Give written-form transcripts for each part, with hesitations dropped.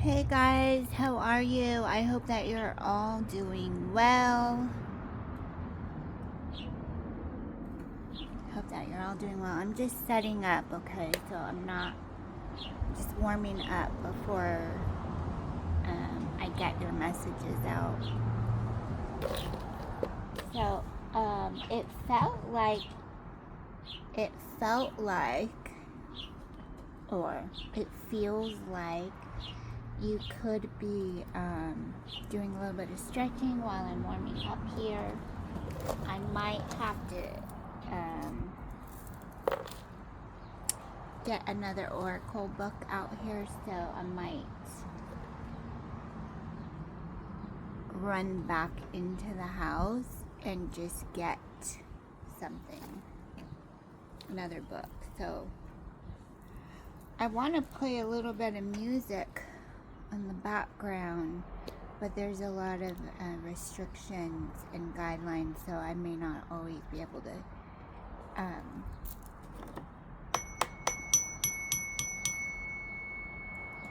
Hey guys, how are you? I hope that you're all doing well. I'm just setting up, okay? So I'm not just warming up before I get your messages out. So it felt like, or it feels like you could be doing a little bit of stretching while I'm warming up here. I might have to get another oracle book out here, so I might run back into the house and just get something, another book. So I want to play a little bit of music in the background, but there's a lot of restrictions and guidelines, so I may not always be able to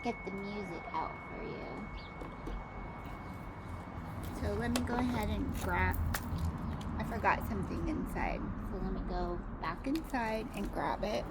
get the music out for you. So let me go ahead and grab, I forgot something inside, so let me go back inside and grab it.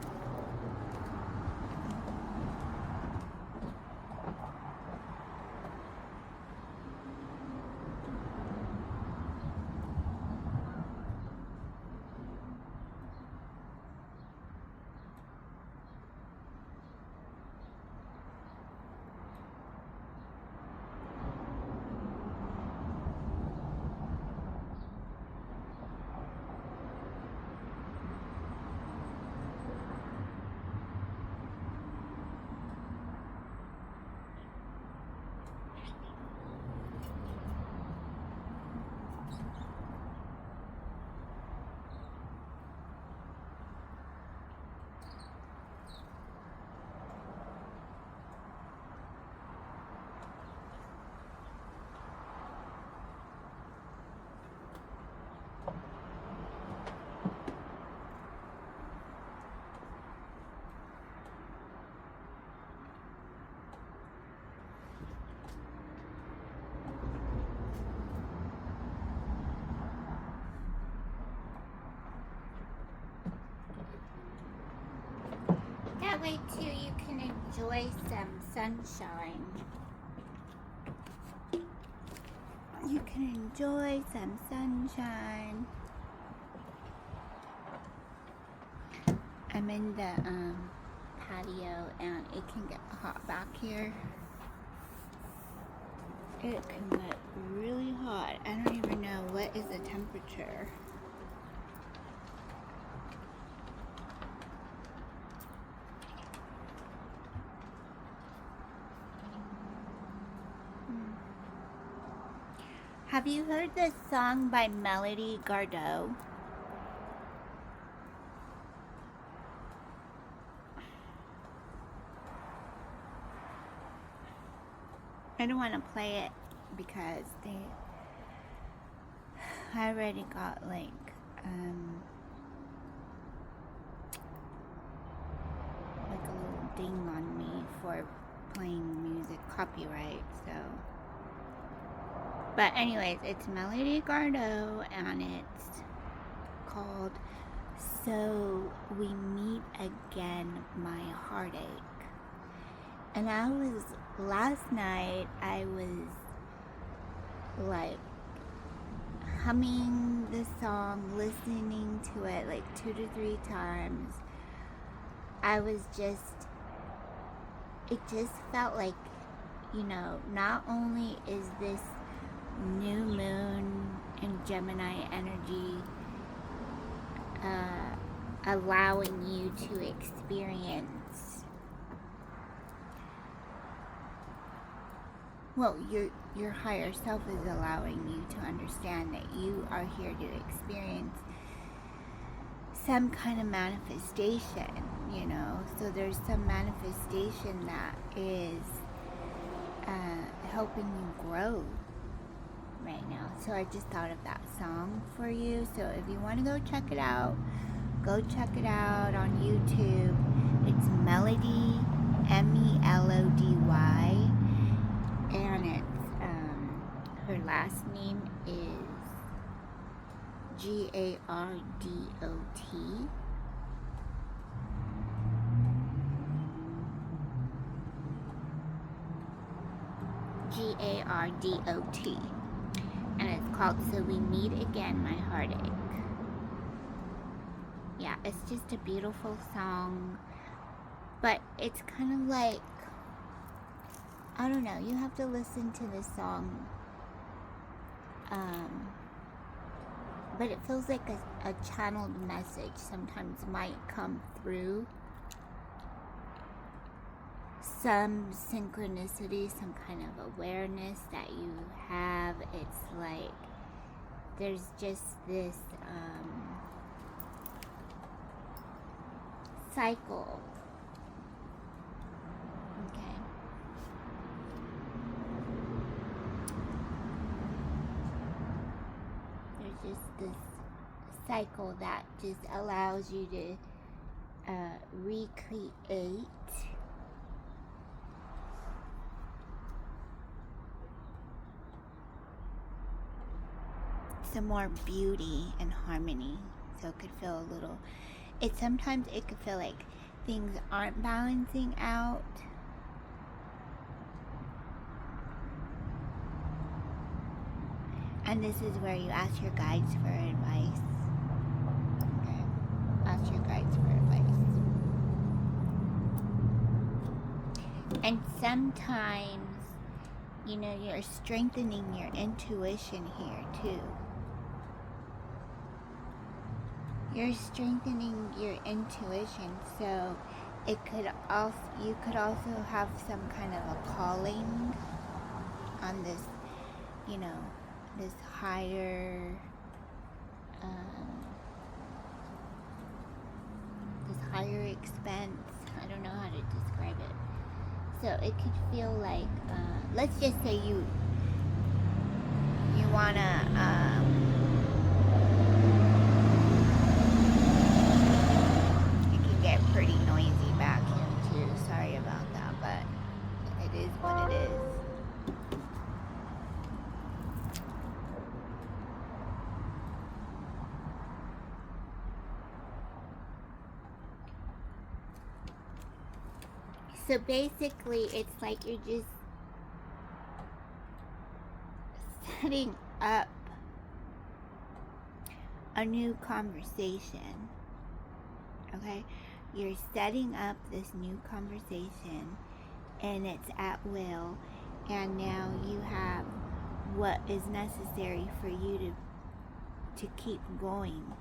That way too you can enjoy some sunshine. You can enjoy some sunshine. I'm in the patio and it can get hot back here. It can get really hot. I don't even know what is the temperature. Have you heard this song by Melody Gardot? I don't want to play it because I already got like a little ding on me for playing music copyright, so. But anyways, it's Melody Gardot and it's called So We Meet Again, My Heartache. And last night I was like humming the song, listening to it like 2 to 3 times. It just felt like, you know, not only is this new moon and Gemini energy allowing you to experience, well, your higher self is allowing you to understand that you are here to experience some kind of manifestation, you know. So there's some manifestation that is helping you grow right now. So I just thought of that song for you. So if you want to go check it out on YouTube. It's Melody, Melody, last name is Gardot. Gardot. And it's called So We Meet Again, My Heartache. Yeah, it's just a beautiful song. But it's kind of like, I don't know, you have to listen to this song. But it feels like a channeled message sometimes might come through. Some synchronicity, some kind of awareness that you have. It's like there's just this cycle. Okay. There's just this cycle that just allows you to recreate some more beauty and harmony. So it could feel a little, sometimes it could feel like things aren't balancing out. And this is where you ask your guides for advice. Okay. Ask your guides for advice. And sometimes, you know, you're strengthening your intuition here too. You're strengthening your intuition, so it could also, you could also have some kind of a calling on this, you know, this higher, expense. I don't know how to describe it. So it could feel like, let's just say you wanna, it can get pretty noisy back here too. Sorry about that, but it is what it is. So basically, it's like you're just setting up a new conversation. Okay? You're setting up this new conversation, and it's at will, and now you have what is necessary for you to keep going.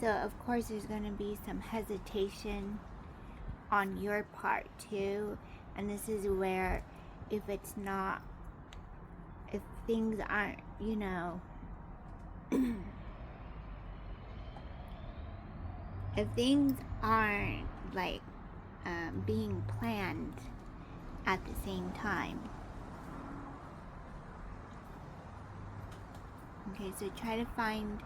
So of course there's going to be some hesitation on your part too, and this is where if things aren't, you know, if things aren't like being planned at the same time. Okay, so try to find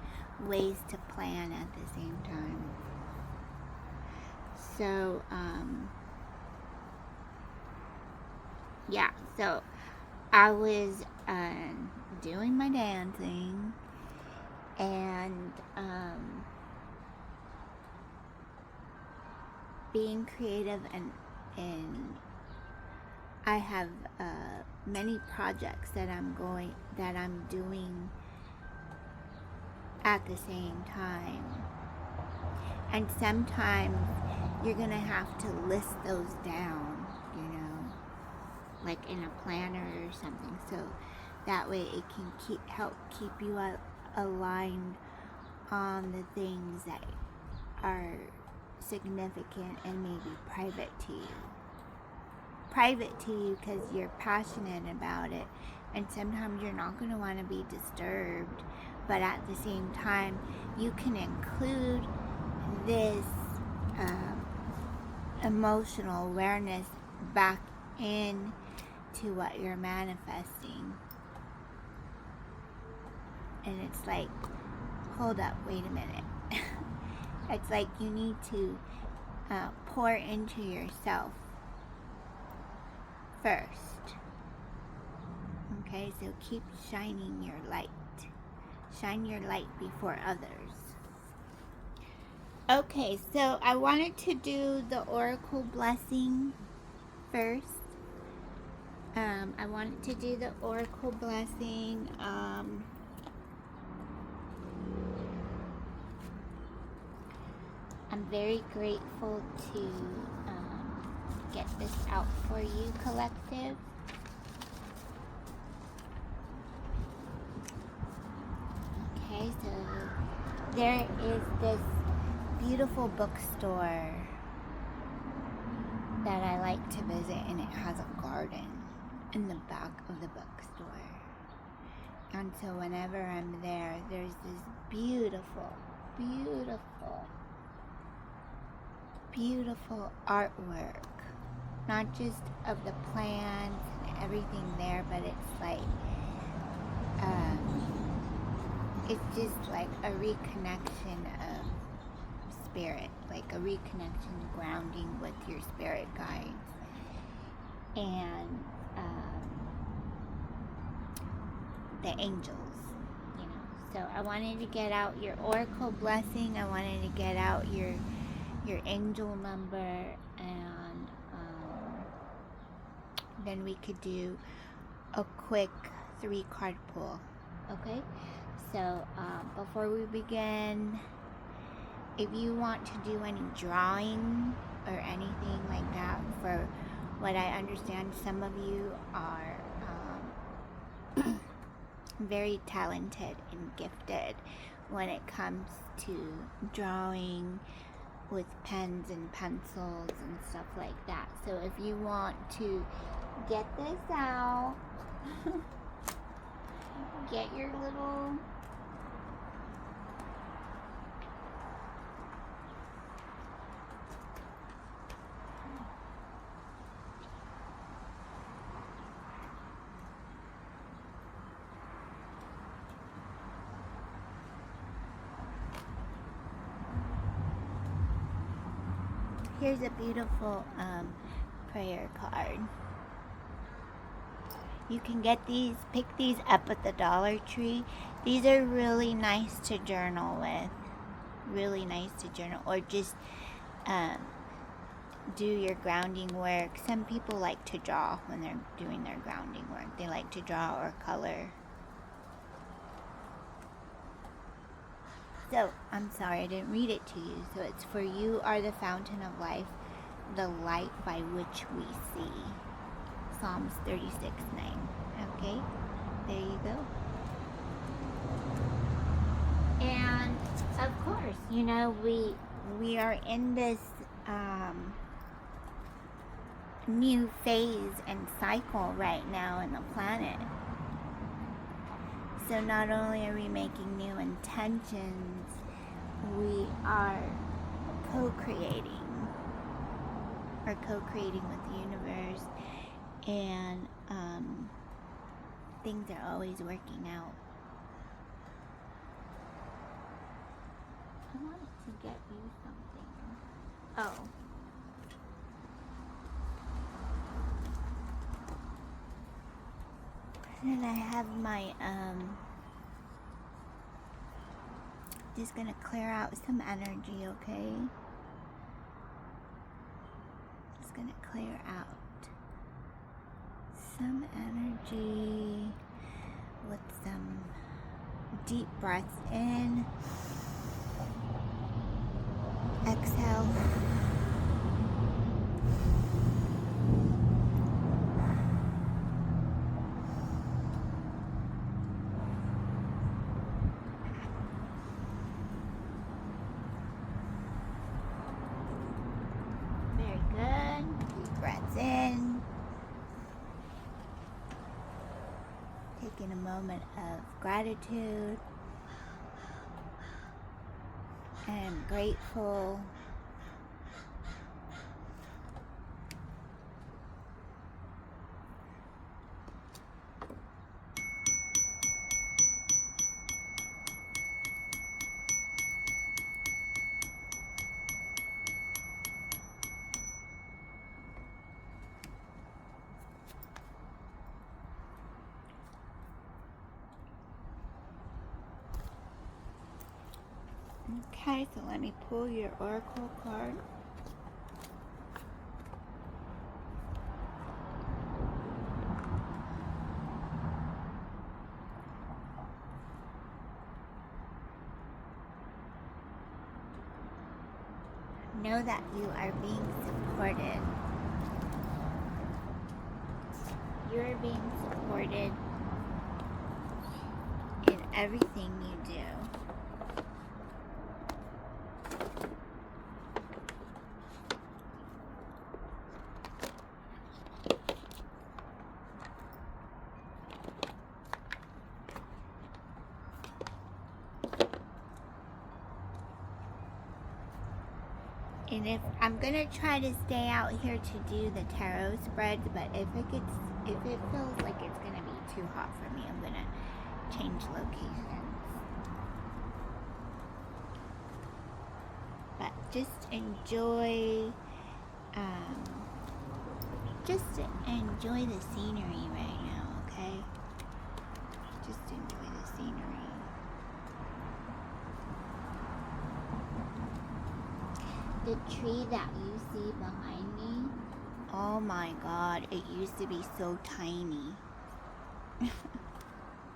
ways to plan at the same time. So, yeah, so I was doing my dancing and being creative, and I have many projects that I'm doing at the same time. And sometimes you're gonna have to list those down, you know, like in a planner or something, so that way it can help keep you aligned on the things that are significant and maybe private to you. Private to you because you're passionate about it, and sometimes you're not going to want to be disturbed, but at the same time you can include this emotional awareness back in to what you're manifesting. And it's like, hold up, wait a minute. It's like you need to pour into yourself first. Okay, so keep shining your light. Shine your light before others. Okay, so I wanted to do the oracle blessing first. I wanted to do the oracle blessing. I'm very grateful to get this out for you, collective. Okay, so there is this beautiful bookstore that I like to visit, and it has a garden in the back of the bookstore. And so whenever I'm there, there's this beautiful, beautiful, beautiful artwork. Not just of the plants and everything there, but it's like, it's just like a reconnection of spirit, like a reconnection, grounding with your spirit guides. And the angels, you know. So I wanted to get out your oracle blessing. I wanted to get out your angel number, and then we could do a quick 3-card pull. Okay, so before we begin, if you want to do any drawing or anything like that, for what I understand, some of you are very talented and gifted when it comes to drawing with pens and pencils and stuff like that. So if you want to get this out, get your little here's a beautiful prayer card. You can get these, pick these up at the Dollar Tree. These are really nice to journal with. Really nice to journal, or just do your grounding work. Some people like to draw when they're doing their grounding work. They like to draw or color. So, I'm sorry I didn't read it to you. So it's for you are the fountain of life, the light by which we see. Psalms 36:9. Okay, there you go. And of course, you know, we are in this new phase and cycle right now in the planet. So not only are we making new intentions, we are co-creating with the universe, and things are always working out. I wanted to get you something. Oh. And I have my, just gonna clear out some energy, okay? Just gonna clear out some energy with some deep breaths in. Exhale. Taking a moment of gratitude, and I'm grateful. Okay, so let me pull your oracle card. Know that you are being supported. You are being supported in everything you do. And if I'm gonna try to stay out here to do the tarot spreads, but if it feels like it's gonna be too hot for me, I'm gonna change locations. But just enjoy the scenery right now, okay? Just enjoy the scenery. The tree that you see behind me, oh my god, it used to be so tiny.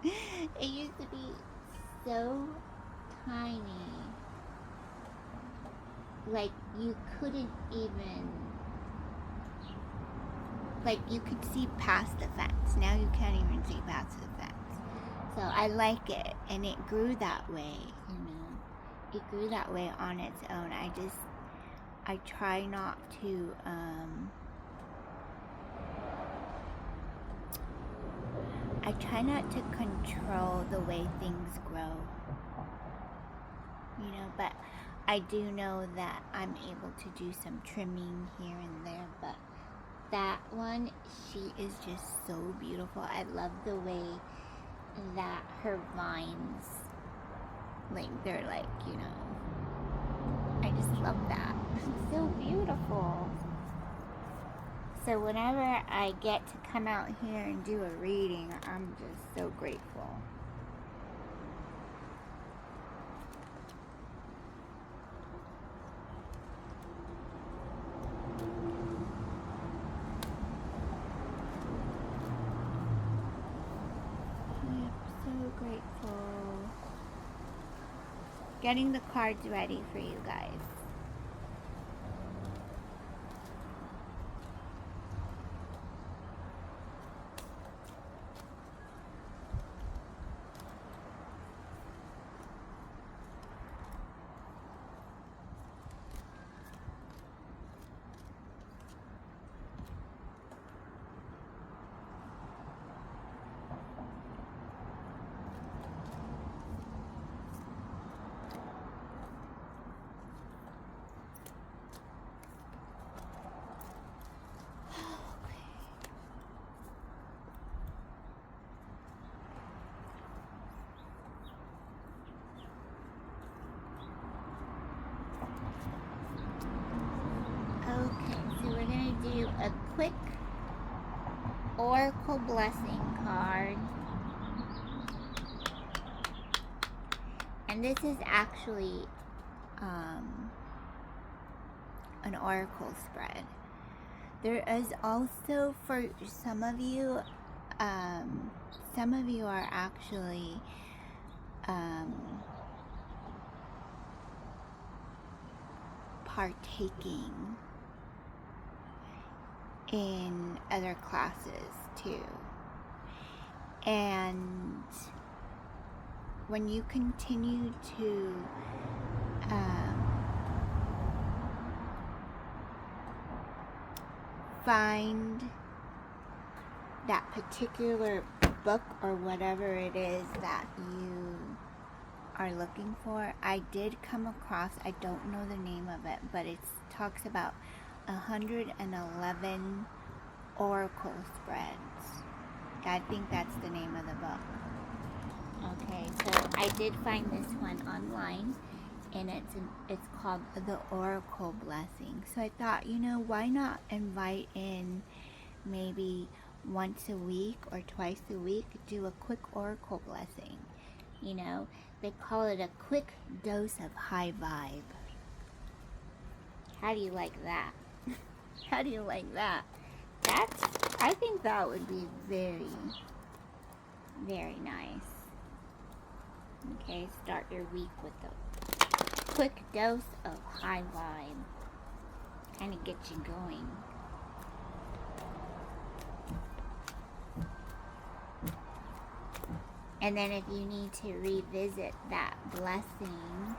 It used to be so tiny. Like you couldn't even, like you could see past the fence. Now you can't even see past the fence. So I like it, and it grew that way, you know. It grew that way on its own. I try not to, I try not to control the way things grow, you know, but I do know that I'm able to do some trimming here and there, but that one, she is just so beautiful. I love the way that her vines, like, they're like, you know, I just love that. It's so beautiful. So whenever I get to come out here and do a reading, I'm just so grateful. Yep, so grateful. Getting the cards ready for you guys. Okay, so we're going to do a quick Oracle Blessing card. And this is actually an Oracle spread. There is also, for some of you are actually partaking in other classes too. And when you continue to find that particular book or whatever it is that you are looking for, I did come across, I don't know the name of it, but it talks about 111 Oracle spreads. I think that's the name of the book. Okay, so I did find this one online, and it's called The Oracle Blessing. So I thought, you know, why not invite in maybe once a week or twice a week, do a quick Oracle Blessing, you know, They call it a quick dose of high vibe. How do you like that? How do you like that? I think that would be very, very nice. Okay, start your week with a quick dose of high vibe. Kind of get you going. And then if you need to revisit that blessing,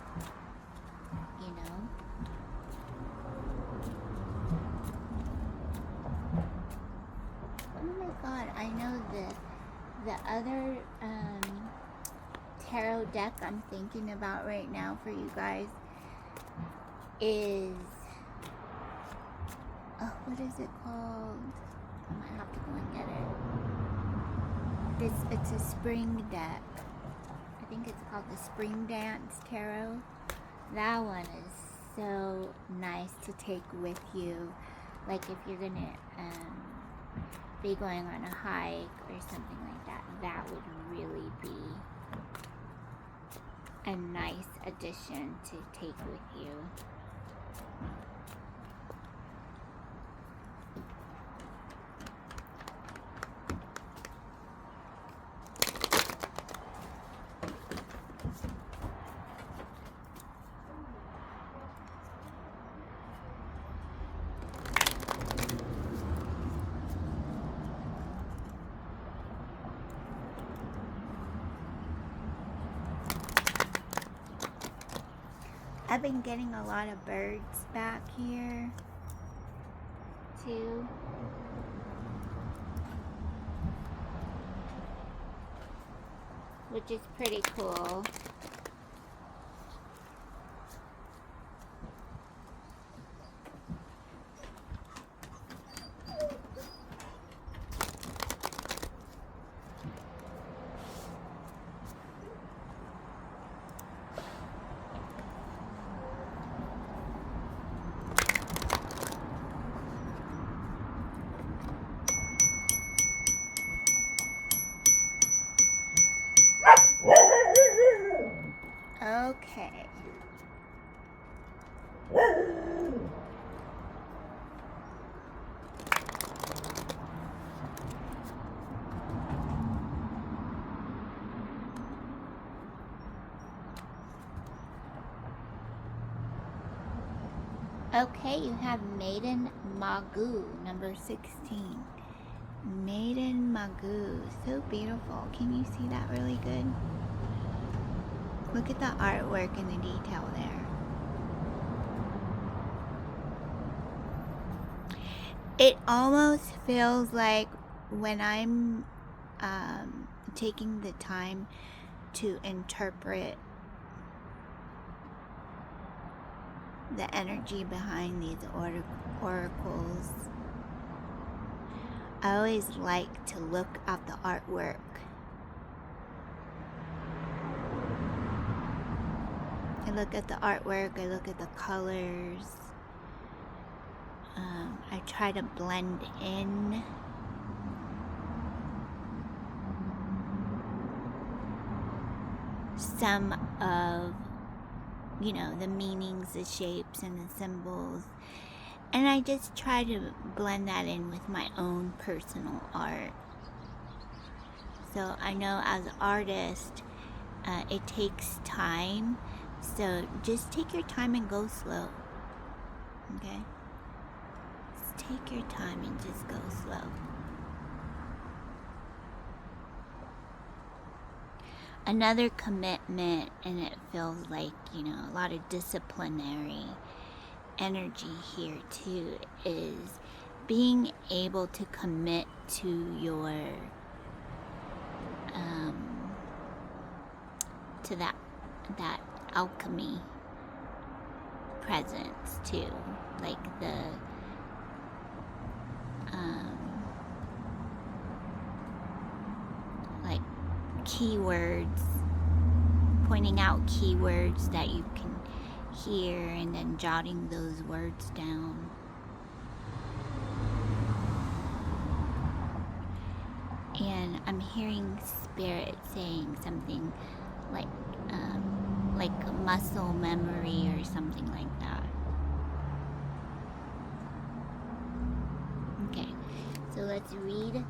you know, oh my God, I know the other tarot deck I'm thinking about right now for you guys is, oh, what is it called? I might have to go and get it. It's a spring deck. I think it's called the Spring Dance Tarot. That one is so nice to take with you. Like if you're gonna be going on a hike or something like that, that would really be a nice addition to take with you. I've been getting a lot of birds back here, too. Which is pretty cool. Okay. Okay, you have Maiden Magoo, number 16. Maiden Magoo, so beautiful. Can you see that really good? Look at the artwork and the detail there. It almost feels like when I'm taking the time to interpret the energy behind these oracles, I always like to look at the artwork. I look at the artwork, I look at the colors. I try to blend in some of, you know, the meanings, the shapes, and the symbols. And I just try to blend that in with my own personal art. So I know as an artist, it takes time. So just take your time and go slow. Okay? Just take your time and just go slow. Another commitment, and it feels like, you know, a lot of disciplinary energy here too, is being able to commit to your to that alchemy presence too, like the like keywords, pointing out keywords that you can hear and then jotting those words down. And I'm hearing Spirit saying something like, like muscle memory or something like that. Okay, so let's read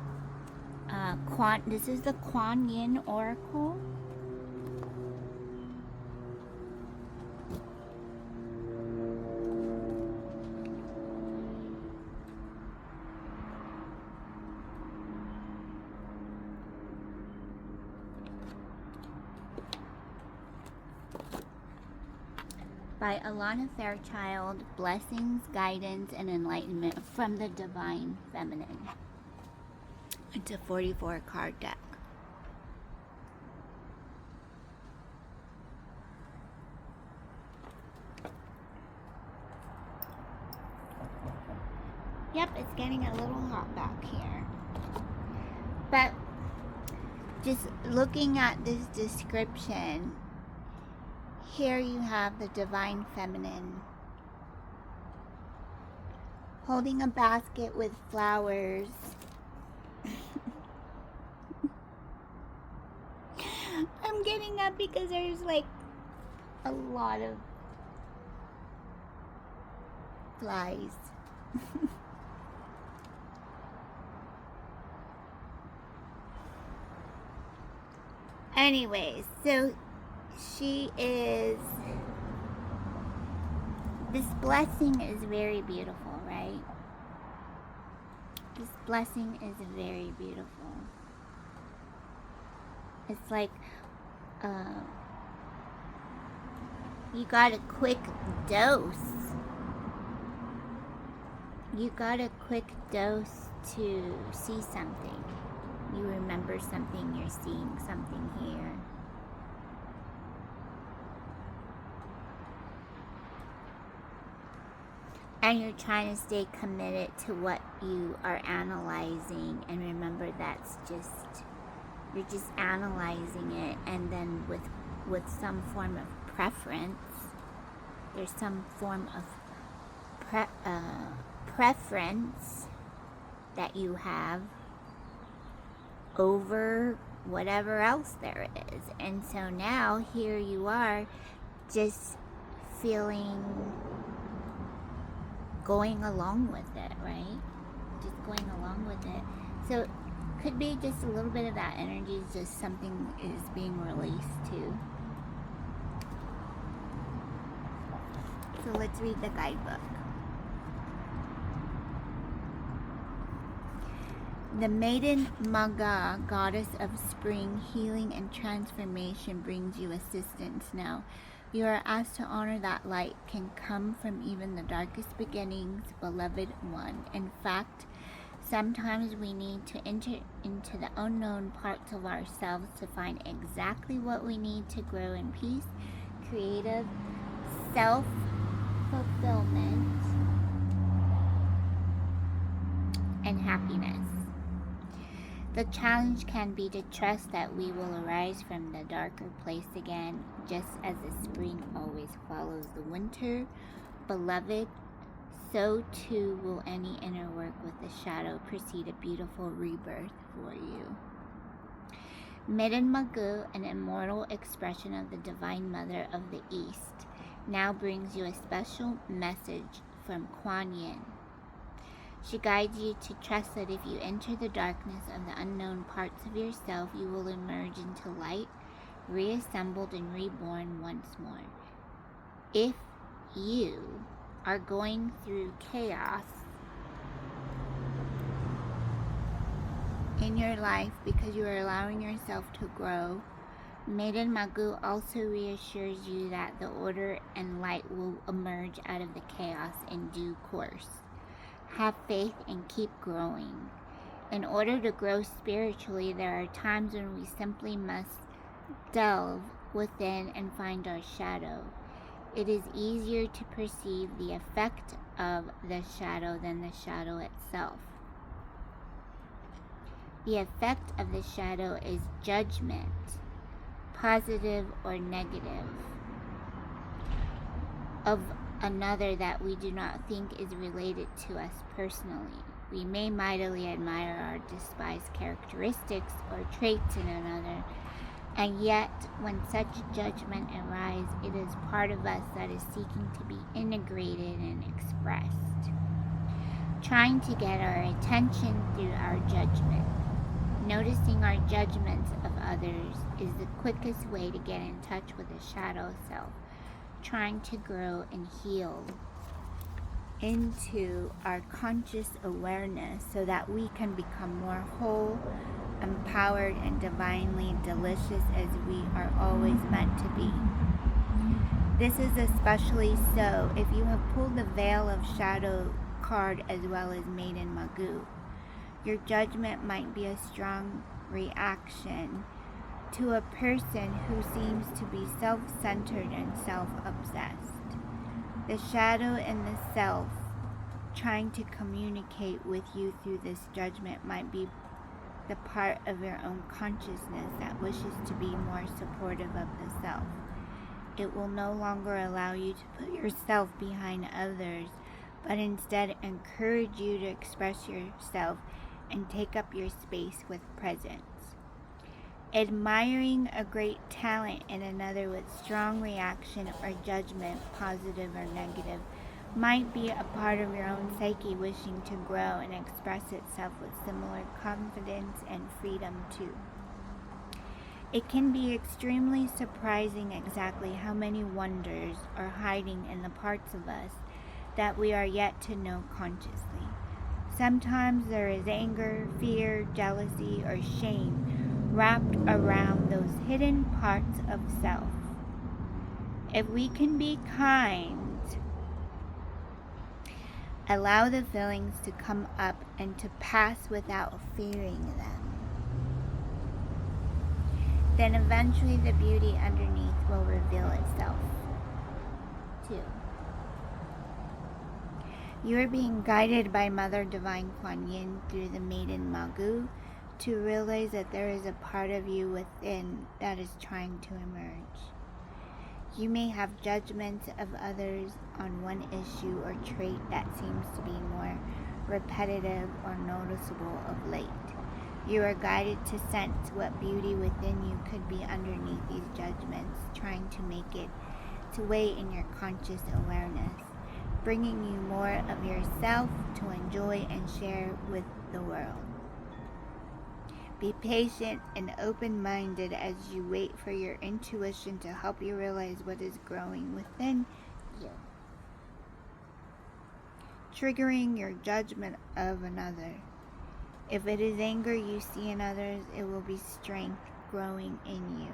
this is the Kuan Yin Oracle. By Alana Fairchild, blessings, guidance, and enlightenment from the Divine Feminine. It's a 44 card deck. Yep, it's getting a little hot back here. But just looking at this description, here you have the Divine Feminine holding a basket with flowers. I'm getting up because there's like a lot of flies. Anyways, so this blessing is very beautiful, right? This blessing is very beautiful. It's like you got a quick dose. You got a quick dose to see something. You remember something, you're seeing something here. And you're trying to stay committed to what you are analyzing, and remember that's just, you're just analyzing it, and then with some form of preference, there's some form of preference that you have over whatever else there is. And so now here you are just feeling, going along with it, right? Just going along with it. So it could be just a little bit of that energy, just something is being released too. So let's read the guidebook. The Maiden Maga, goddess of spring, healing, and transformation, brings you assistance now. You are asked to honor that light can come from even the darkest beginnings, beloved one. In fact, sometimes we need to enter into the unknown parts of ourselves to find exactly what we need to grow in peace, creative, self-fulfillment, and happiness. The challenge can be to trust that we will arise from the darker place again, just as the spring always follows the winter. Beloved, so too will any inner work with the shadow precede a beautiful rebirth for you. Maiden Magu, an immortal expression of the Divine Mother of the East, now brings you a special message from Kuan Yin. She guides you to trust that if you enter the darkness of the unknown parts of yourself, you will emerge into light, reassembled and reborn once more. If you are going through chaos in your life because you are allowing yourself to grow, Maiden Magu also reassures you that the order and light will emerge out of the chaos in due course. Have faith and keep growing. In order to grow spiritually, there are times when we simply must delve within and find our shadow. It is easier to perceive the effect of the shadow than the shadow itself. The effect of the shadow is judgment, positive or negative, of another that we do not think is related to us personally. We may mightily admire or despise characteristics or traits in another, And yet, when such judgment arises, it is part of us that is seeking to be integrated and expressed, trying to get our attention through our judgment. Noticing our judgments of others is the quickest way to get in touch with the shadow self, trying to grow and heal into our conscious awareness so that we can become more whole, empowered, and divinely delicious as we are always meant to be. This is especially so if you have pulled the Veil of Shadow card as well as Maiden Magoo. Your judgment might be a strong reaction to a person who seems to be self-centered and self-obsessed. The shadow and the self trying to communicate with you through this judgment might be the part of your own consciousness that wishes to be more supportive of the self. It will no longer allow you to put yourself behind others, but instead encourage you to express yourself and take up your space with presence. Admiring a great talent in another with strong reaction or judgment, positive or negative, might be a part of your own psyche wishing to grow and express itself with similar confidence and freedom too. It can be extremely surprising exactly how many wonders are hiding in the parts of us that we are yet to know consciously. Sometimes there is anger, fear, jealousy, or shame wrapped around those hidden parts of self. If we can be kind, allow the feelings to come up and to pass without fearing them, then eventually the beauty underneath will reveal itself too. You are being guided by Mother Divine Kuan Yin through the Maiden Magoo to realize that there is a part of you within that is trying to emerge. You may have judgments of others on one issue or trait that seems to be more repetitive or noticeable of late. You are guided to sense what beauty within you could be underneath these judgments, trying to make it to weigh in your conscious awareness, bringing you more of yourself to enjoy and share with the world. Be patient and open-minded as you wait for your intuition to help you realize what is growing within you. Triggering your judgment of another. If it is anger you see in others, it will be strength growing in you.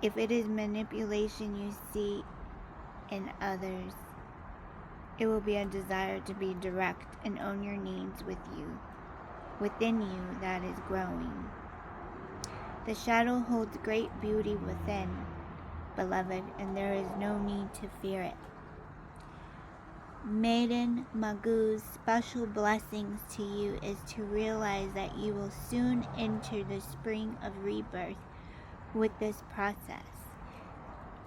If it is manipulation you see in others, it will be a desire to be direct and own your needs within you that is growing. The shadow holds great beauty within, beloved, and there is no need to fear it. Maiden Magoo's special blessings to you is to realize that you will soon enter the spring of rebirth with this process.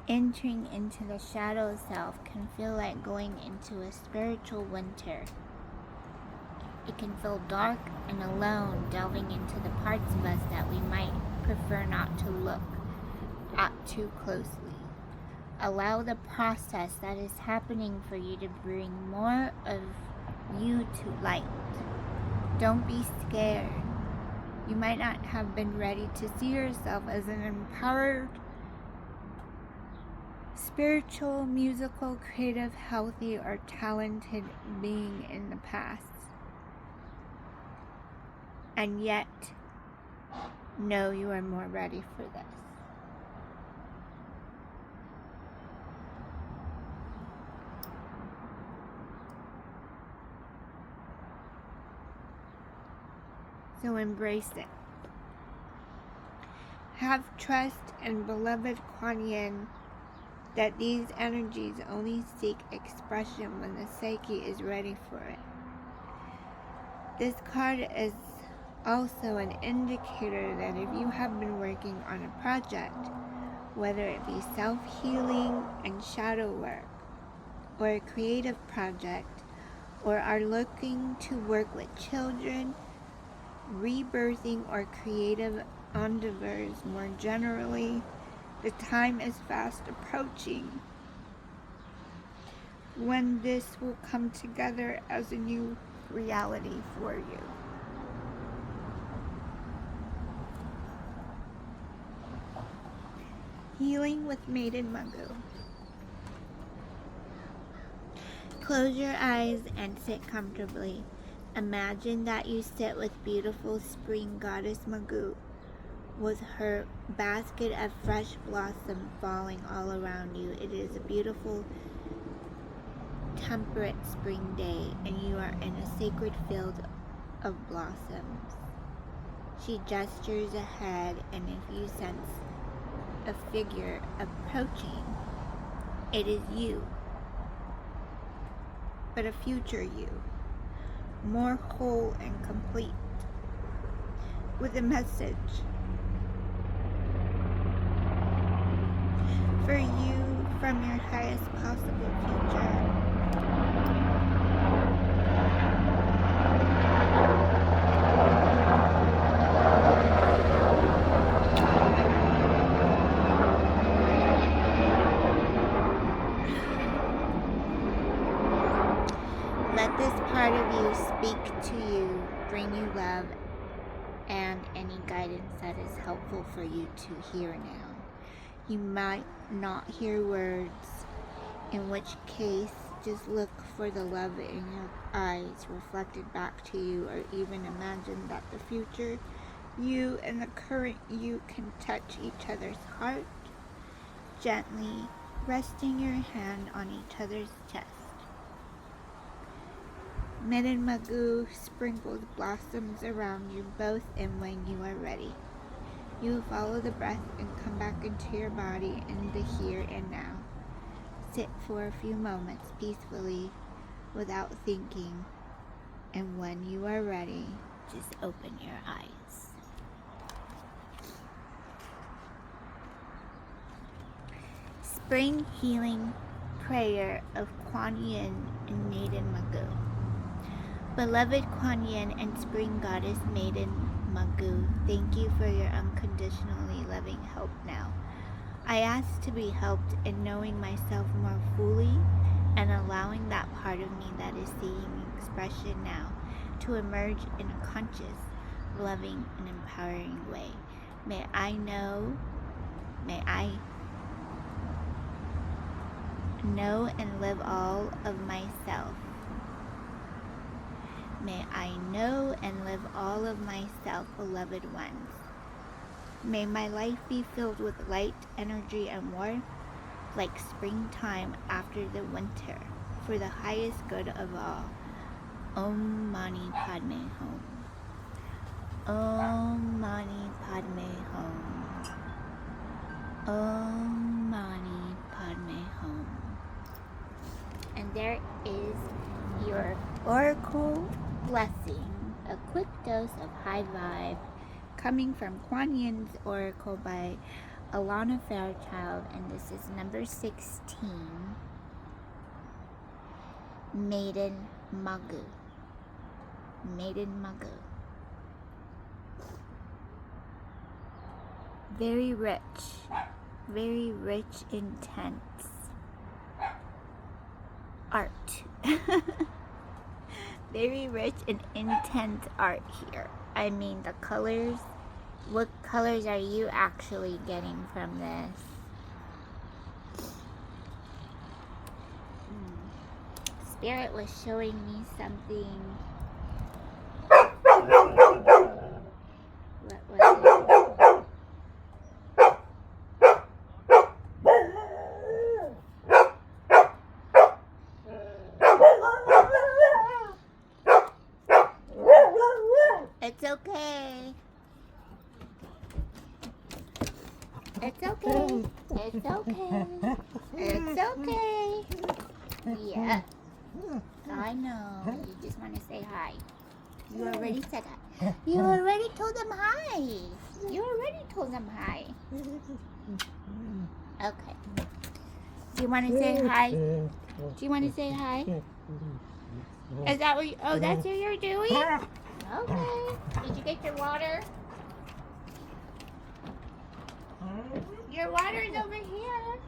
Entering into the shadow self can feel like going into a spiritual winter. It can feel dark and alone, delving into the parts of us that we might prefer not to look at too closely. Allow the process that is happening for you to bring more of you to light. Don't be scared. You might not have been ready to see yourself as an empowered, spiritual, musical, creative, healthy, or talented being in the past. And yet, know you are more ready for this. So embrace it. Have trust in beloved Kuan Yin that these energies only seek expression when the psyche is ready for it. This card is also an indicator that if you have been working on a project, whether it be self-healing and shadow work, or a creative project, or are looking to work with children, rebirthing or creative endeavors more generally. The time is fast approaching when this will come together as a new reality for you. Healing with Maiden Magoo. Close your eyes and sit comfortably. Imagine that you sit with beautiful spring goddess Magoo, with her basket of fresh blossom falling all around you. It is a beautiful, temperate spring day, and you are in a sacred field of blossoms. She gestures ahead, and if you sense a figure approaching, it is you, but a future you, more whole and complete, with a message for you from your highest possible future. Let this part of you speak to you, bring you love, and any guidance that is helpful for you to hear now. You might not hear words, in which case just look for the love in your eyes reflected back to you, or even imagine that the future you and the current you can touch each other's heart, gently resting your hand on each other's chest. Maiden Magoo sprinkles blossoms around you both, and when you are ready, you will follow the breath and come back into your body in the here and now. Sit for a few moments peacefully without thinking, and when you are ready, just open your eyes. Spring Healing Prayer of Kuan Yin and Maiden Magoo. Beloved Kuan Yin and Spring Goddess Maiden Magoo, thank you for your unconditionally loving help now. I ask to be helped in knowing myself more fully and allowing that part of me that is seeking expression now to emerge in a conscious, loving, and empowering way. May I know and live all of myself. May I know and live all of myself, beloved ones. May my life be filled with light, energy, and warmth, like springtime after the winter, for the highest good of all. Om Mani Padme Hum. Om Mani Padme Hum. Om Mani Padme Hum. And there is your oracle blessing, a quick dose of high vibe, coming from Kuan Yin's Oracle by Alana Fairchild, and this is number 16, Maiden Magoo. Maiden Magoo. Very rich, intense art. Very rich and intense art here. I mean, the colors. What colors are you actually getting from this? Spirit was showing me something. What was it? It's okay. It's okay. It's okay. It's okay. Yeah. I know. You just want to say hi. You already said hi. You already told them hi. You already told them hi. Okay. Do you want to say hi? Do you want to say hi? Is that what you, oh, that's what you're doing? Okay. Did you get your water? your water's over here.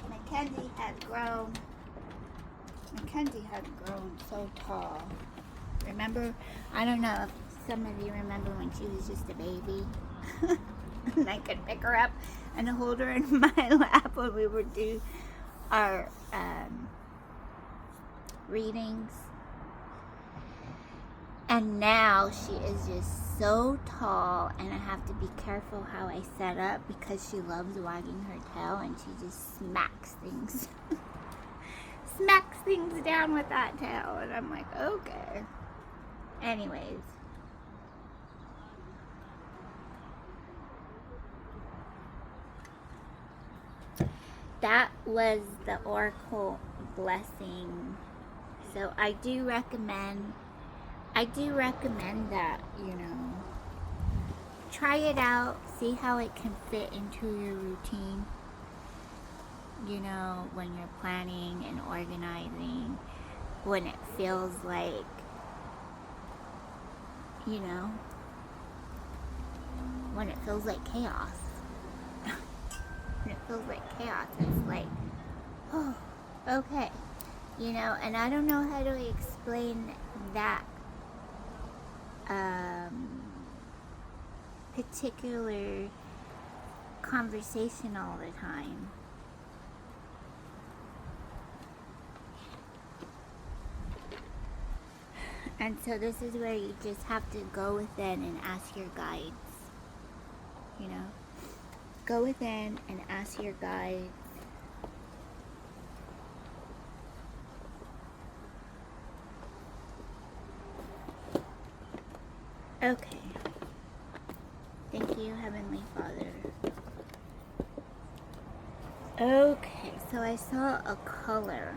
Mackenzie had grown. Mackenzie had grown so tall. Remember? I don't know if some of you remember when she was just a baby. And I could pick her up and hold her in my lap when we would do our readings. And now she is just so tall, and I have to be careful how I set up because she loves wagging her tail, and she just smacks things. Smacks things down with that tail, and I'm like, okay. Anyways. That was the Oracle blessing. So I do recommend that, you know, try it out, see how it can fit into your routine, you know, when you're planning and organizing, when it feels like, you know, when it feels like chaos. When it feels like chaos, it's like, oh, okay, you know, and I don't know how to explain that particular conversation all the time. And so this is where you just have to go within and ask your guides, you know, go within and ask your guides. Okay. Thank you, Heavenly Father. Okay, so I saw a color.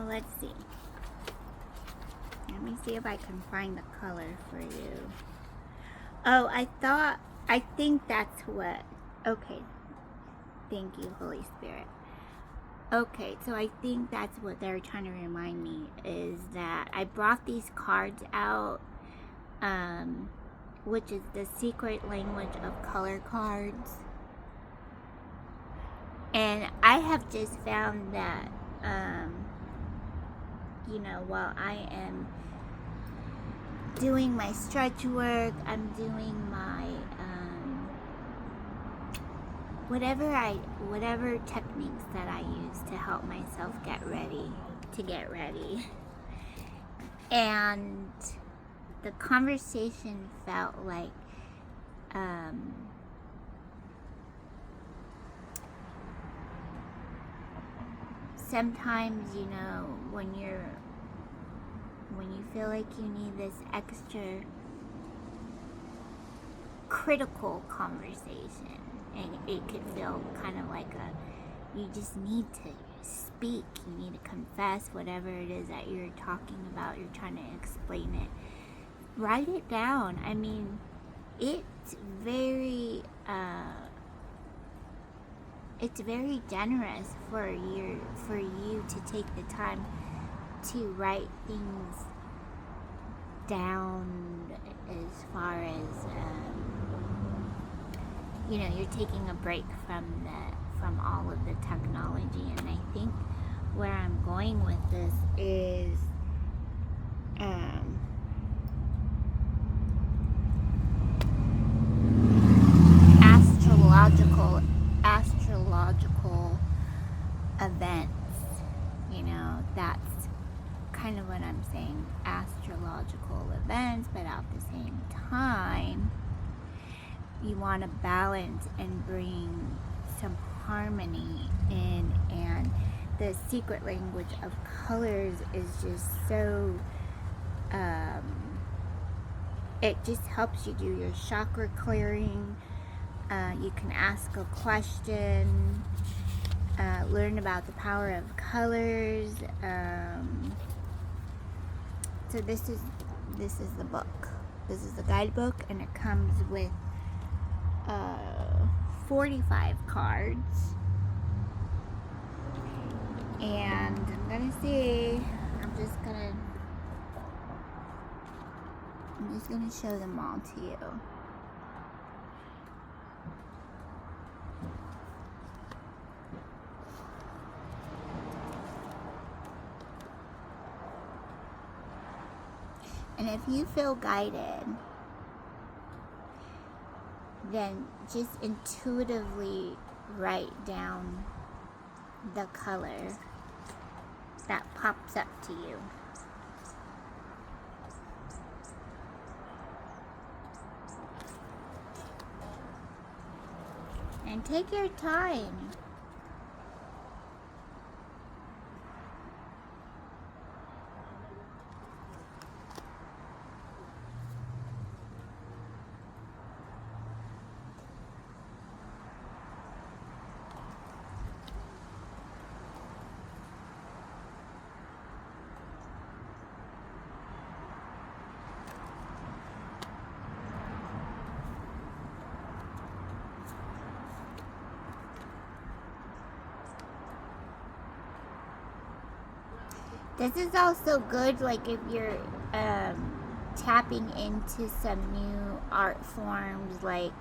Let's see. Let me see if I can find the color for you. Oh, I think that's what, okay. Thank you, Holy Spirit. Okay, so I think that's what they're trying to remind me, is that I brought these cards out, which is the secret language of color cards. And I have just found that, you know, while I am doing my stretch work, I'm doing my, whatever techniques that I use to help myself get ready. And the conversation felt like, sometimes, you know, when you feel like you need this extra critical conversation, and it could feel kind of like you just need to speak, you need to confess whatever it is that you're talking about, you're trying to explain it. Write it down. I mean, it's very generous for you to take the time to write things down, as far as you know, you're taking a break from all of the technology. And I think where I'm going with this is astrological events, you know, that's kind of what I'm saying, astrological events, but at the same time, you want to balance and bring some harmony in, and the secret language of colors is just so, it just helps you do your chakra clearing. You can ask a question, learn about the power of colors, So this is the book. This is the guidebook, and it comes with 45 cards. And I'm gonna see. I'm just gonna show them all to you. And if you feel guided, then just intuitively write down the color that pops up to you. And take your time. This is also good, like if you're tapping into some new art forms, like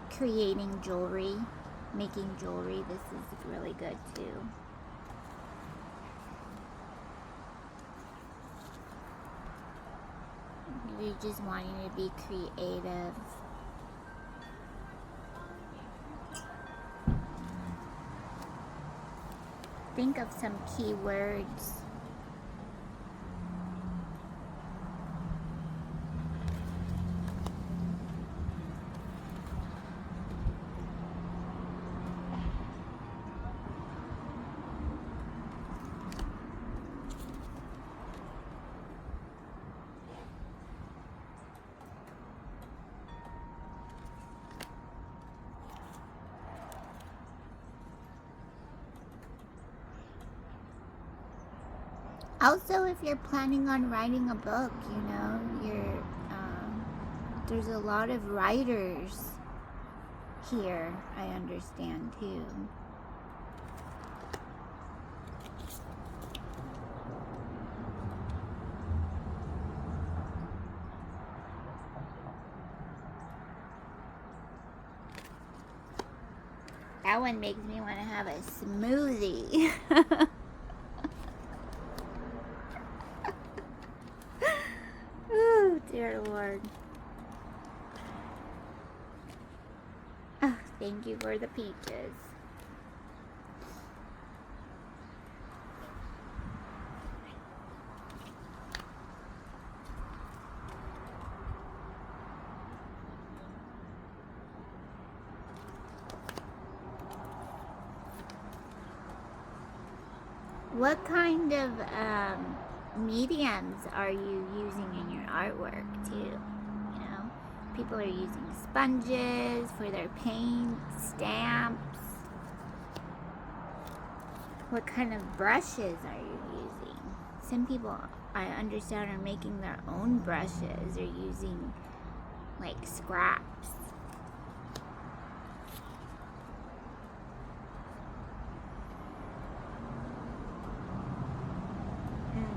creating jewelry, making jewelry. This is really good too. If you're just wanting to be creative. Think of some keywords. Also, if you're planning on writing a book, you know, there's a lot of writers here, I understand too. That one makes me want to have a smoothie. Dear Lord. Oh, thank you for the peaches. What kind of mediums are you using in your artwork too? You know, people are using sponges for their paint, stamps. What kind of brushes are you using? Some people, I understand, are making their own brushes or using like scraps.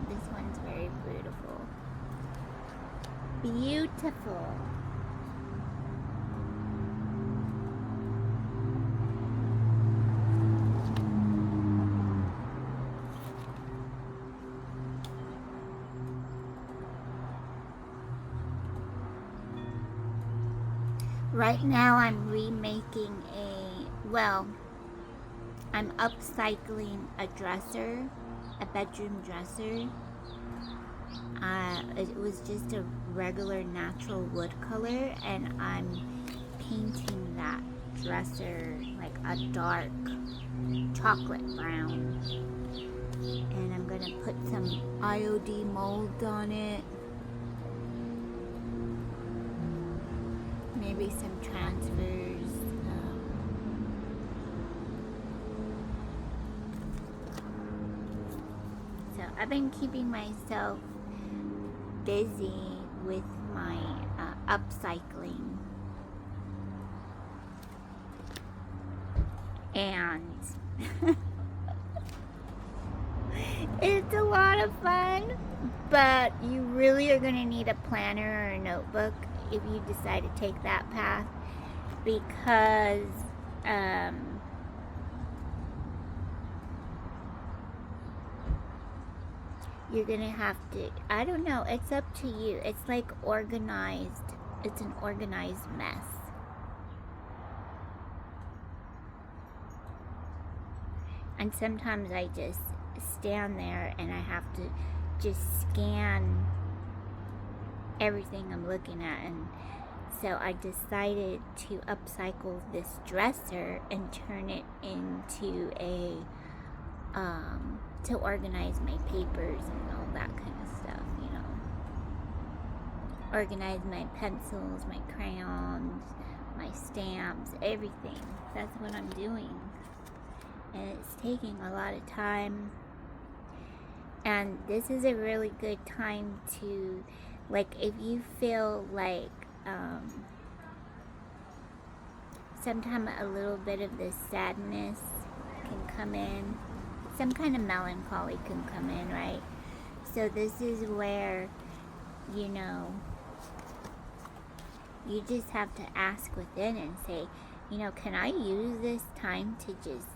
This one's very beautiful. Beautiful. Right now I'm remaking I'm upcycling a dresser, a bedroom dresser. It was just a regular natural wood color, and I'm painting that dresser like a dark chocolate brown. And I'm gonna put some IOD mold on it. Maybe some transfers. So I've been keeping myself busy with my upcycling, and it's a lot of fun, but you really are going to need a planner or a notebook if you decide to take that path, because you're gonna have to, I don't know, it's up to you. It's like organized, it's an organized mess. And sometimes I just stand there and I have to just scan everything I'm looking at. And so I decided to upcycle this dresser and turn it into a to organize my papers and all that kind of stuff, you know. Organize my pencils, my crayons, my stamps, everything. That's what I'm doing. And it's taking a lot of time. And this is a really good time to, like, if you feel like sometimes a little bit of this sadness can come in, some kind of melancholy can come in, right? So this is where, you know, you just have to ask within and say, you know, can I use this time to just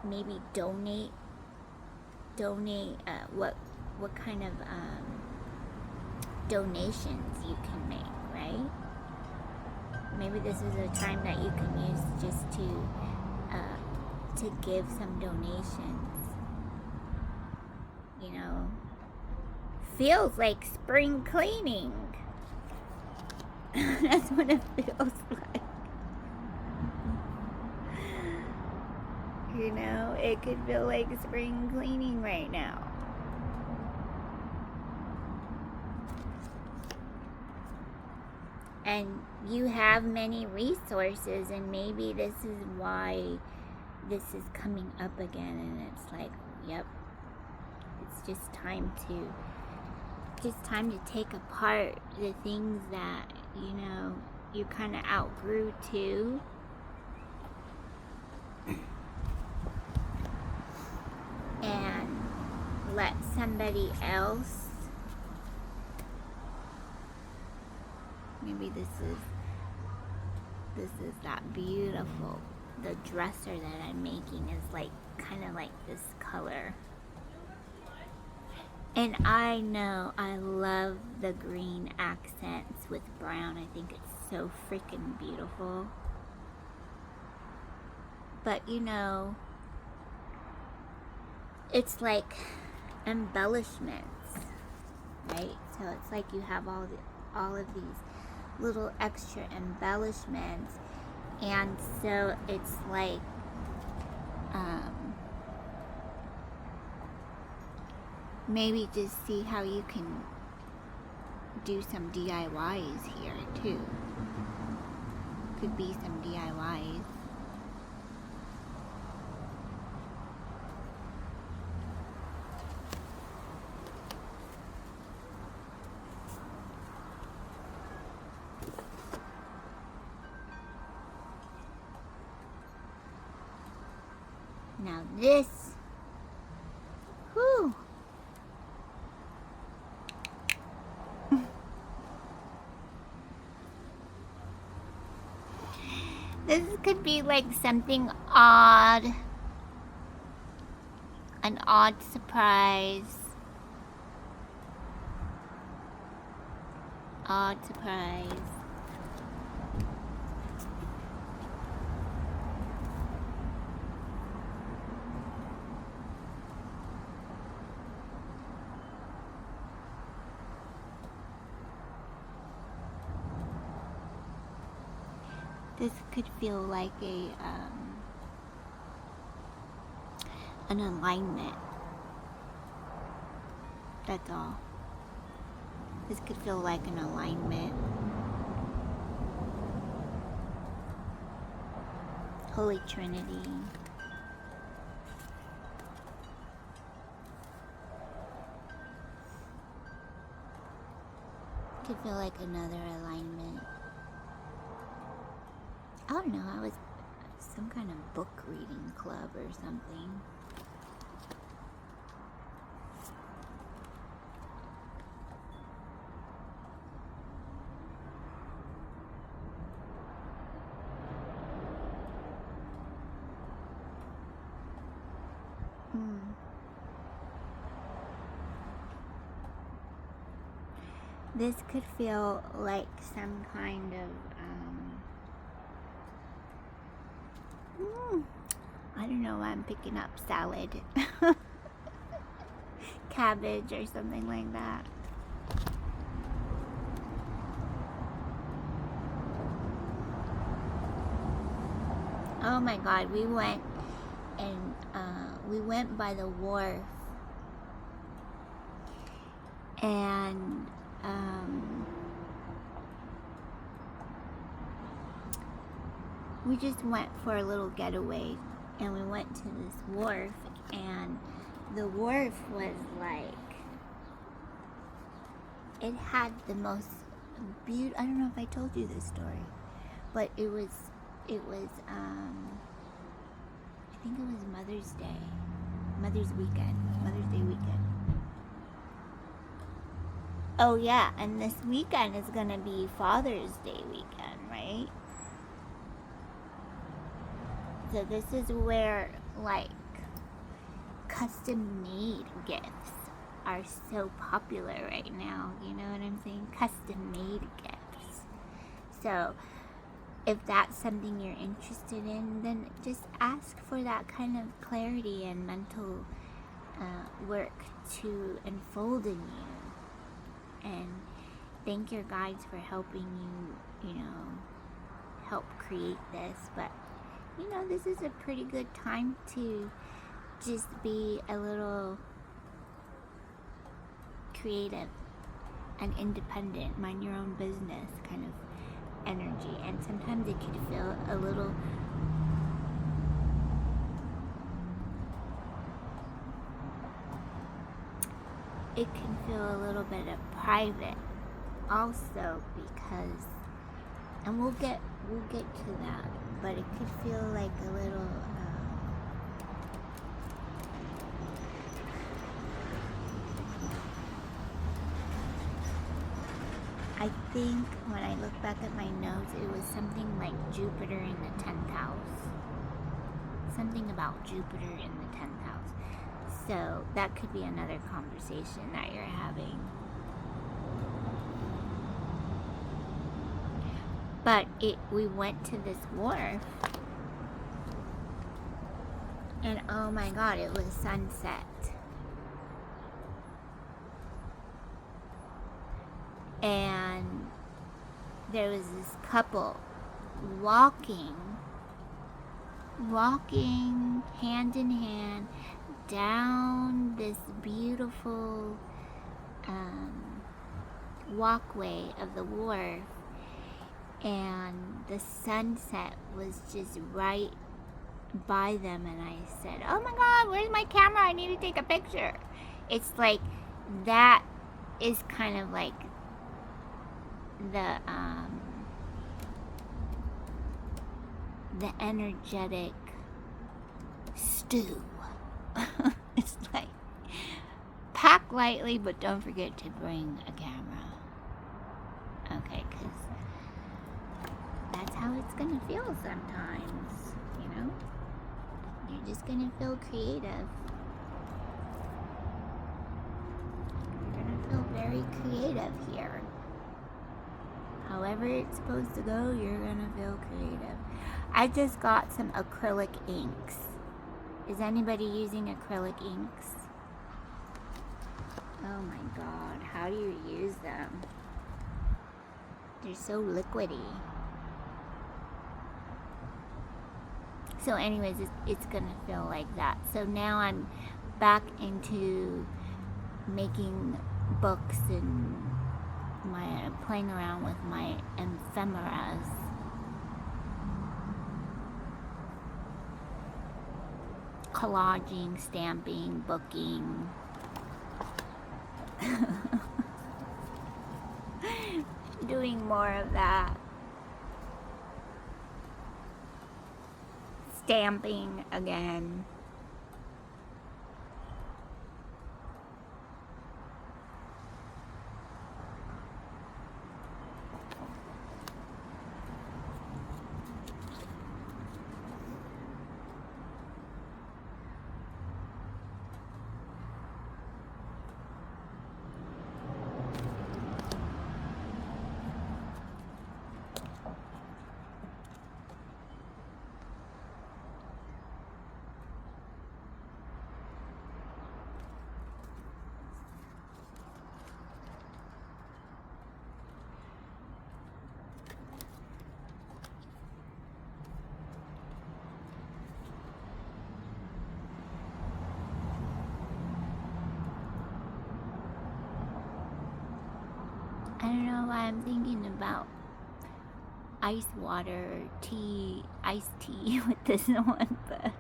maybe donate what kind of donations you can make, right? Maybe this is a time that you can use just to give some donations. You know, feels like spring cleaning. That's what it feels like. You know, it could feel like spring cleaning right now. And you have many resources, and maybe this is why this is coming up again, and it's like, yep, it's just time to take apart the things that, you know, you kind of outgrew too. And let somebody else, maybe this is that beautiful, the dresser that I'm making is like kind of like this color. And I know I love the green accents with brown. I think it's so freaking beautiful. But you know, it's like embellishments, right? So it's like you have all of these little extra embellishments, and so it's like maybe just see how you can do some DIYs here too. Could be some DIYs. Now this, whew. This could be like something odd, an odd surprise. Odd surprise. This could feel like an alignment. That's all. This could feel like an alignment. Holy Trinity. could feel like another alignment. I don't know, I was some kind of book reading club or something. This could feel like some kind of, I don't know why I'm picking up salad. Cabbage or something like that. Oh my God, we went by the wharf, and we just went for a little getaway, and we went to this wharf, and the wharf was like, it had the most beautiful, I don't know if I told you this story, but it was I think it was Mother's Day weekend. Oh yeah, and this weekend is gonna be Father's Day weekend, right? So this is where like custom made gifts are so popular right now, you know what I'm saying? Custom made gifts. So if that's something you're interested in, then just ask for that kind of clarity and mental work to unfold in you. And thank your guides for helping you, help create this. But, this is a pretty good time to just be a little creative and independent, mind your own business kind of energy. And sometimes it could feel a little bit of private also, because, and we'll get to that, but it could feel like a little I think when I look back at my notes, it was something like Jupiter in the 10th house. Something about Jupiter in the 10th house. So that could be another conversation that you're having. But we went to this wharf, and oh my God, it was sunset. And there was this couple walking hand in hand down this beautiful walkway of the wharf, and the sunset was just right by them, and I said, oh my God, where's my camera? I need to take a picture. It's like, that is kind of like the energetic stew. It's like, pack lightly, but don't forget to bring a camera. Okay, because that's how it's gonna feel sometimes, You're just gonna feel creative. You're gonna feel very creative here. However it's supposed to go, you're gonna feel creative. I just got some acrylic inks. Is anybody using acrylic inks? Oh my God, how do you use them? They're so liquidy. So anyways, it's gonna feel like that. So now I'm back into making books and playing around with my ephemeras. Collaging, stamping, booking. doing more of that stamping again. I don't know why I'm thinking about ice water, tea, iced tea with this one, but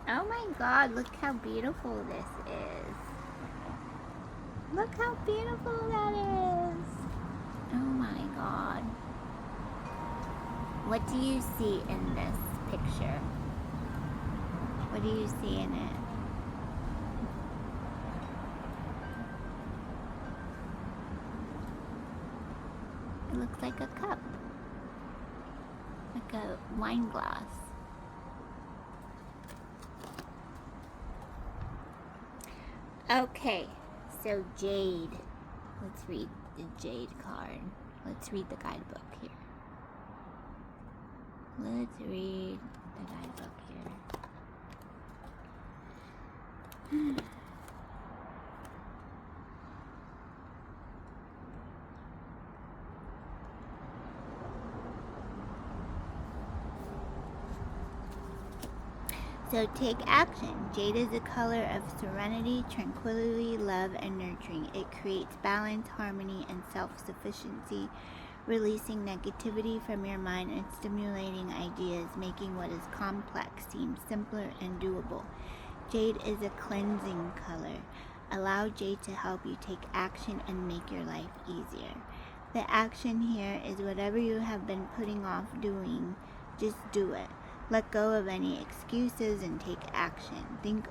oh my god, look how beautiful this is. Look how beautiful that is. Oh my god. What do you see in this picture? What do you see in it? It looks like a cup. Like a wine glass. Okay, so Jade. Let's read the Jade card. Let's read the guidebook here. Let's read the guidebook here. So take action. Jade is a color of serenity, tranquility, love, and nurturing. It creates balance, harmony, and self-sufficiency, releasing negativity from your mind and stimulating ideas, making what is complex seem simpler and doable. Jade is a cleansing color. Allow Jade to help you take action and make your life easier. The action here is whatever you have been putting off doing, just do it. Let go of any excuses and take action. Think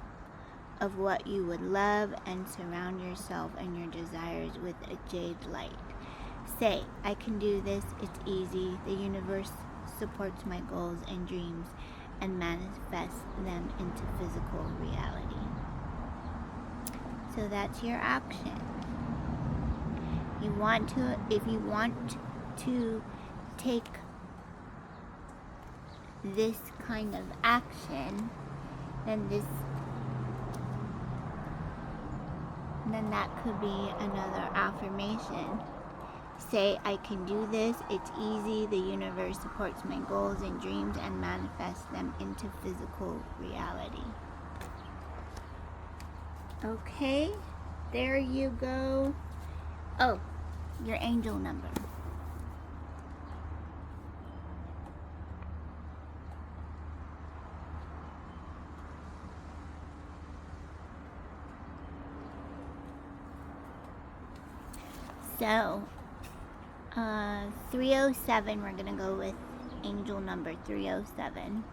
of what you would love and surround yourself and your desires with a jade light. Say, I can do this, it's easy. The universe supports my goals and dreams and manifest them into physical reality. So that's your action. If you want to take this kind of action, then that could be another affirmation. Say, I can do this, it's easy, the universe supports my goals and dreams and manifests them into physical reality. Okay, there you go. Oh, your angel number. So, 307, we're going to go with angel number 307.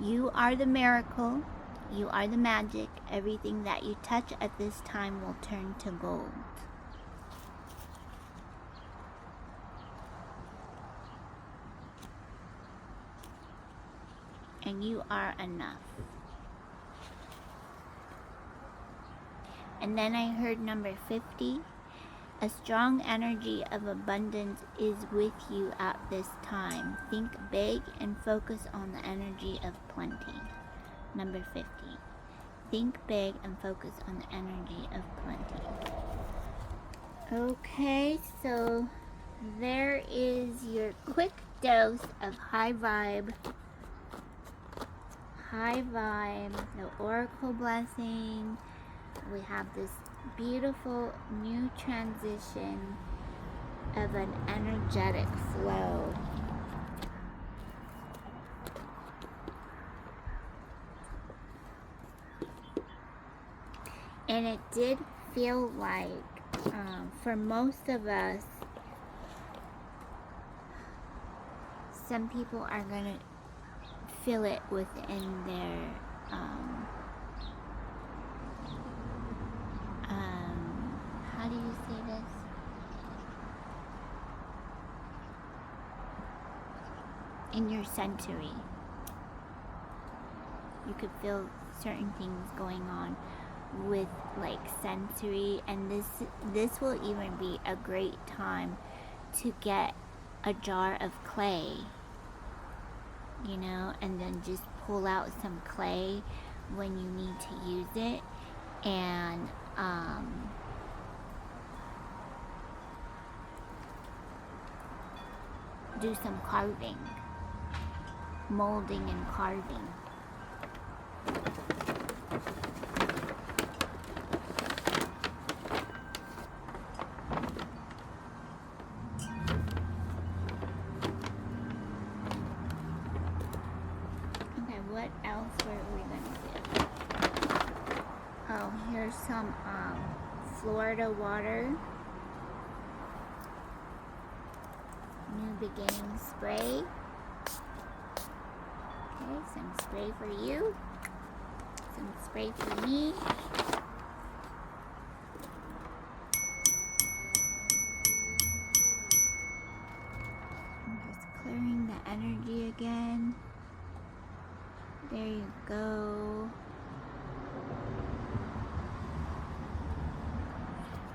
You are the miracle. You are the magic. Everything that you touch at this time will turn to gold. And you are enough. And then I heard number 50. A strong energy of abundance is with you at this time. Think big and focus on the energy of plenty. Number 50. Think big and focus on the energy of plenty. Okay, so there is your quick dose of high vibe, the oracle blessing. We have this beautiful new transition of an energetic flow. And it did feel like, for most of us, some people are going to feel it within their, how do you say this? In your sensory. You could feel certain things going on with like sensory, and this will even be a great time to get a jar of clay, you know, and then just pull out some clay when you need to use it, and do some carving, molding and carving. What else were we gonna do? Oh, here's some Florida water. New beginning spray. Okay, some spray for you. Some spray for me. I'm just clearing the energy again. There you go.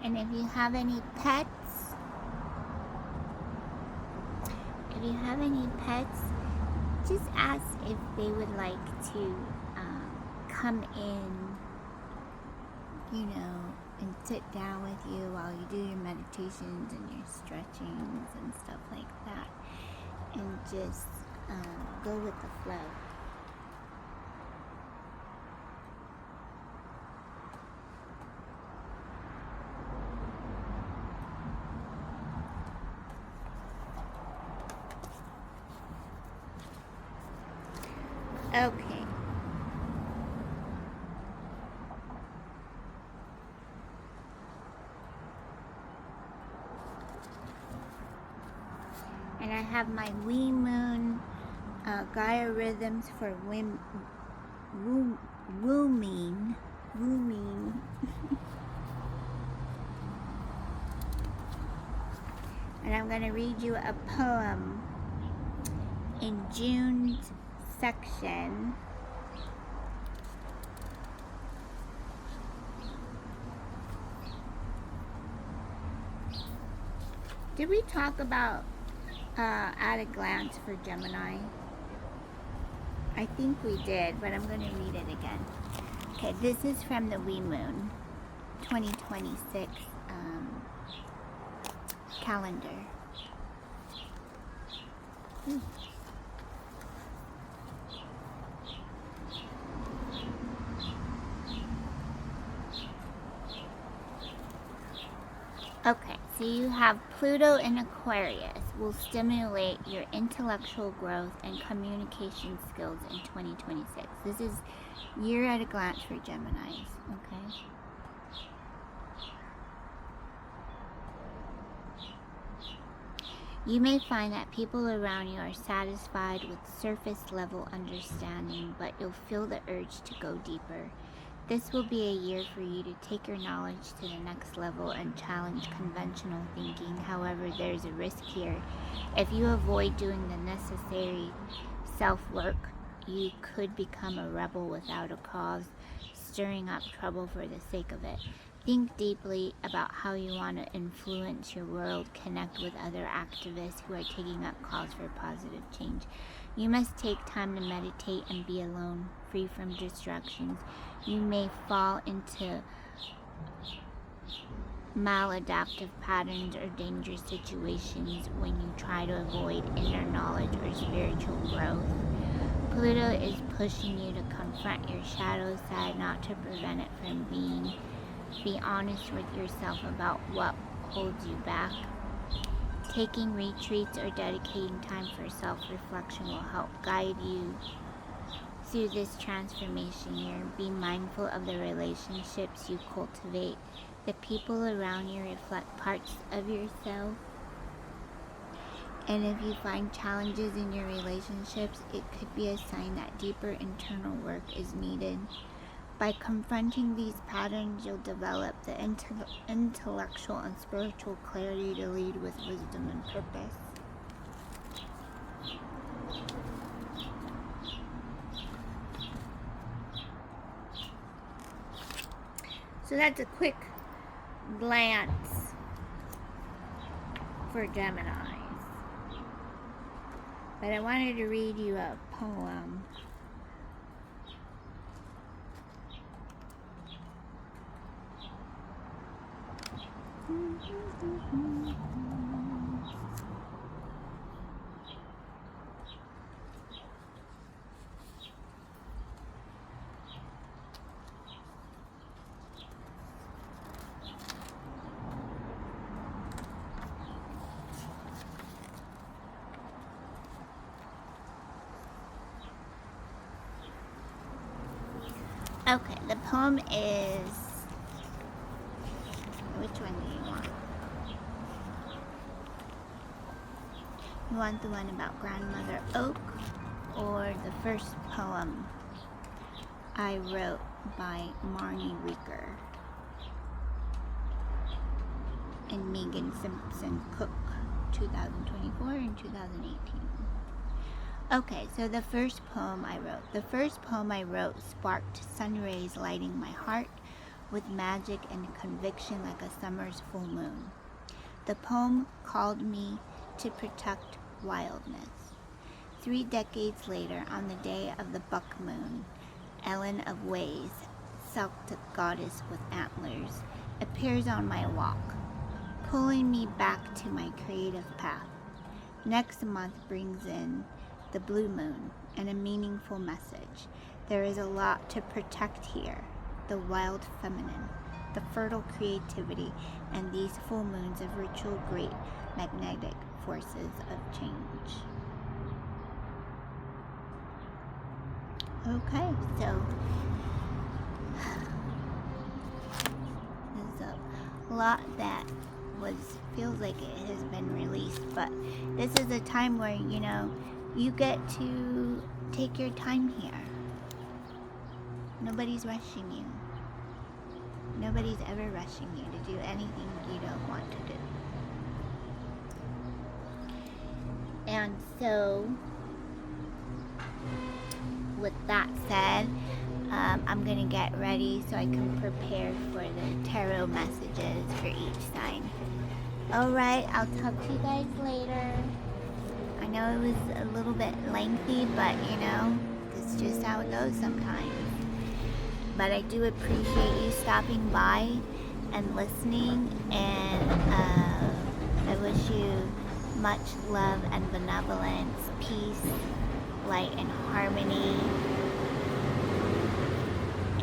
And if you have any pets, just ask if they would like to come in, you know, and sit down with you while you do your meditations and your stretchings and stuff like that. And just go with the flow. Okay. And I have my wee moon Gaia rhythms for wooming. And I'm going to read you a poem in June's section. Did we talk about at a glance for Gemini? I think we did, but I'm going to read it again. Okay, this is from the Wee Moon 2026 calendar. Okay, so you have Pluto in Aquarius will stimulate your intellectual growth and communication skills in 2026. This is year at a glance for Geminis, okay? You may find that people around you are satisfied with surface level understanding, but you'll feel the urge to go deeper. This will be a year for you to take your knowledge to the next level and challenge conventional thinking. However, there's a risk here. If you avoid doing the necessary self-work, you could become a rebel without a cause, stirring up trouble for the sake of it. Think deeply about how you want to influence your world, connect with other activists who are taking up cause for positive change. You must take time to meditate and be alone, free from distractions. You may fall into maladaptive patterns or dangerous situations when you try to avoid inner knowledge or spiritual growth. Pluto is pushing you to confront your shadow side, not to prevent it from being. Be honest with yourself about what holds you back. Taking retreats or dedicating time for self-reflection will help guide you through this transformation year, be mindful of the relationships you cultivate. The people around you reflect parts of yourself. And if you find challenges in your relationships, it could be a sign that deeper internal work is needed. By confronting these patterns, you'll develop the intellectual and spiritual clarity to lead with wisdom and purpose. So that's a quick glance for Geminis. But I wanted to read you a poem. Okay, the poem is, which one do you want? You want the one about Grandmother Oak, or the first poem I wrote by Marnie Reeker and Megan Simpson Cook, 2024 and 2018. Okay, so the first poem I wrote sparked sun rays lighting my heart with magic and conviction like a summer's full moon. The poem called me to protect wildness. 3 decades later, on the day of the buck moon, Ilian of Ways, Celtic goddess with antlers, appears on my walk, pulling me back to my creative path. Next month brings in the blue moon and a meaningful message. There is a lot to protect here. The wild feminine, the fertile creativity, and these full moons of ritual great magnetic forces of change. Okay, so there's a lot that feels like it has been released, but this is a time where, you get to take your time here. Nobody's rushing you. Nobody's ever rushing you to do anything you don't want to do. And so, with that said, I'm going to get ready so I can prepare for the tarot messages for each sign. Alright, I'll talk to you guys later. I know it was a little bit lengthy, but it's just how it goes sometimes. But I do appreciate you stopping by and listening, and I wish you much love and benevolence, peace, light, and harmony.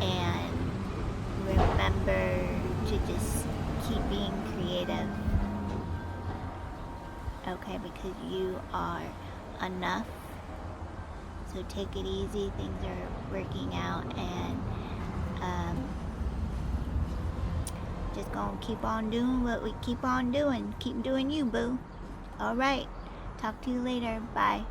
And remember to just keep being creative. Okay, because you are enough. So take it easy. Things are working out, and just gonna keep on doing what we keep on doing. Keep doing you, boo. Alright, talk to you later. Bye.